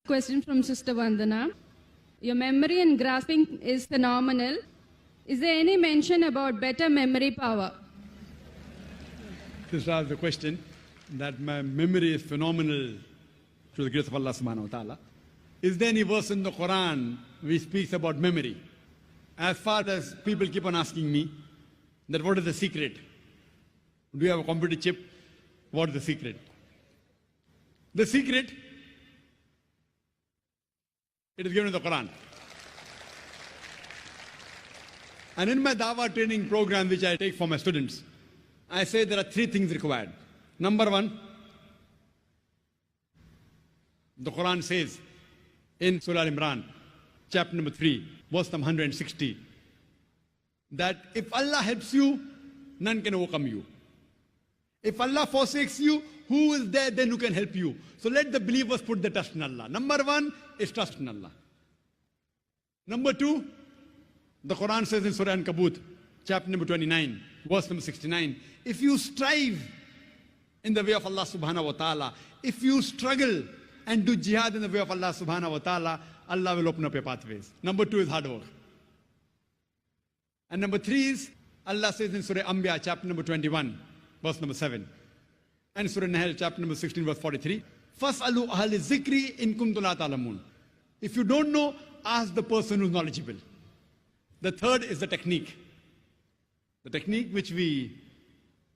Question from Sister Vandana. Your memory and grasping is phenomenal. Is there any mention about better memory power? This was the question that my memory is phenomenal through the grace of Allah subhanahu wa ta'ala. Is there any verse in the Quran which speaks about memory? As far as people keep on asking me that what is the secret? Do you have a computer chip? What is the secret? The secret, it is given in the Quran. And in my Dawah training program which I take for my students, I say there are three things required. Number one, the Quran says in Surah Al-Imran, chapter number 3, verse number 160, that if Allah helps you, none can overcome you. If Allah forsakes you, who is there then who can help you? So let the believers put the trust in Allah. Number one is trust in Allah. Number two, the Quran says in Surah An-Kabut, chapter number 29, verse number 69, if you strive in the way of Allah subhanahu wa ta'ala, if you struggle and do jihad in the way of Allah subhanahu wa ta'ala, Allah will open up your pathways. Number two is hard work. And number three is, Allah says in Surah Anbiya, chapter number 21, verse number 7, and Surah Nahl, chapter number 16, verse 43, فَاسْأَلُوا أَهْلِ الذِّكْرِ إِن كُنتُمْ لَا تَعْلَمُونَ. If you don't know, ask the person who's knowledgeable. The third is the technique. The technique which we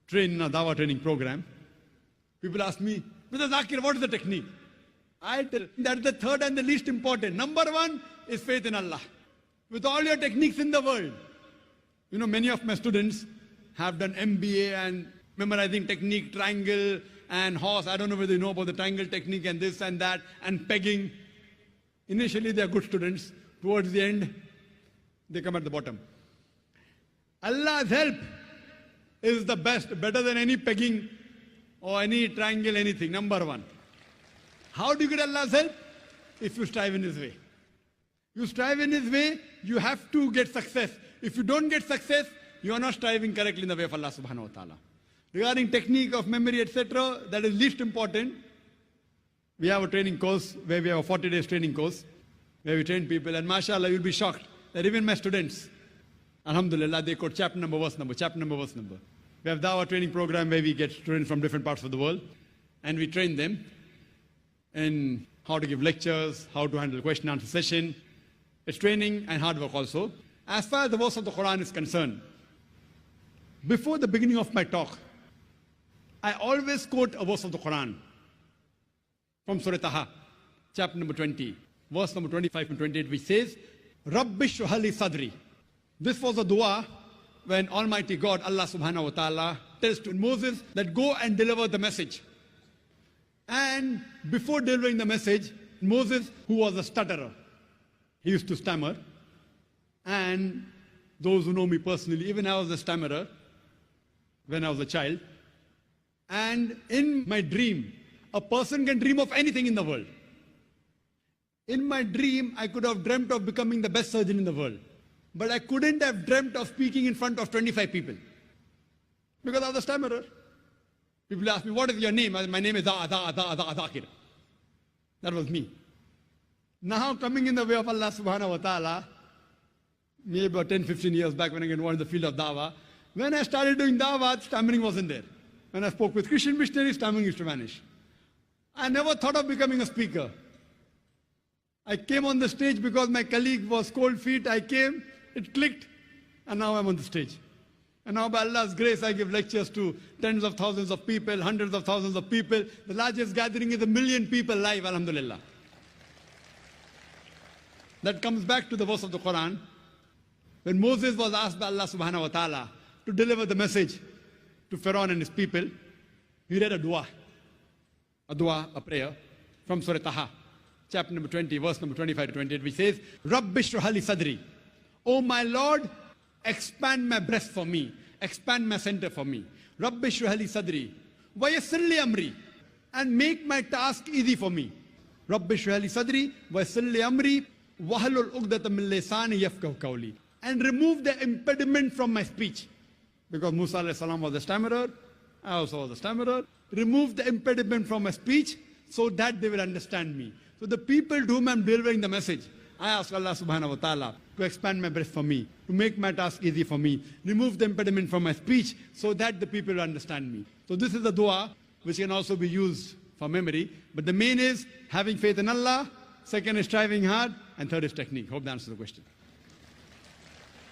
train in our Dawah training program. People ask me, Mr. Zakir, what is the technique? I tell that is the third and the least important. Number one is faith in Allah. With all your techniques in the world. You know, many of my students have done MBA and memorizing technique, triangle and horse. I don't know whether you know about the triangle technique and this and that and pegging. Initially they are good students. Towards the end, they come at the bottom. Allah's help is the best, better than any pegging or any triangle, anything. Number one. How do you get Allah's help? If you strive in His way. You strive in His way, you have to get success. If you don't get success, you are not striving correctly in the way of Allah subhanahu wa ta'ala. Regarding technique of memory, etc., that is least important. We have a training course where we have a 40 days training course where we train people, and mashallah, you'll be shocked that even my students, alhamdulillah, they quote chapter number, verse number, chapter number, verse number. We have Dawah training program where we get students from different parts of the world and we train them in how to give lectures, how to handle question and answer session. It's training and hard work also. As far as the verse of the Quran is concerned, before the beginning of my talk, I always quote a verse of the Quran from Surah Taha, chapter number 20, verse number 25 and 28, which says, Rabbi shrah li sadri. This was a dua when Almighty God, Allah subhanahu wa ta'ala, tells to Moses that go and deliver the message. And before delivering the message, Moses, who was a stutterer, he used to stammer. And those who know me personally, even I was a stammerer when I was a child. And in my dream, a person can dream of anything in the world. In my dream, I could have dreamt of becoming the best surgeon in the world. But I couldn't have dreamt of speaking in front of 25 people. Because I was a stammerer. People ask me, what is your name? My name is Zakir. That was me. Now coming in the way of Allah subhanahu wa ta'ala, maybe about 10, 15 years back when I got involved in the field of Dawah, when I started doing Dawah, stammering wasn't there. When I spoke with Christian missionaries, stammering used to vanish. I never thought of becoming a speaker. I came on the stage because my colleague was cold feet. I came, it clicked, and now I'm on the stage. And now by Allah's grace, I give lectures to tens of thousands of people, hundreds of thousands of people. The largest gathering is 1 million people live, alhamdulillah. That comes back to the verse of the Quran. When Moses was asked by Allah subhanahu wa ta'ala to deliver the message to Pharaoh and his people, he read a dua, a prayer from Surah Taha, chapter number 20, verse number 25 to 28, which says, Rabbi shrah li sadri. Oh my Lord, expand my breast for me, expand my center for me. Rabbi shrah li sadri, wa yassir li amri, and make my task easy for me. Rabbi shrah li sadri, wa yassir li amri, wahlul uqdatam min lisani yafqahu qawli. And remove the impediment from my speech. Because Musa alayhi salam was a stammerer, I also was a stammerer. Remove the impediment from my speech so that they will understand me. So the people to whom I'm delivering the message, I ask Allah subhanahu wa ta'ala to expand my breath for me, to make my task easy for me, remove the impediment from my speech so that the people will understand me. So this is a dua which can also be used for memory. But the main is having faith in Allah, second is striving hard, and third is technique. Hope that answers the question.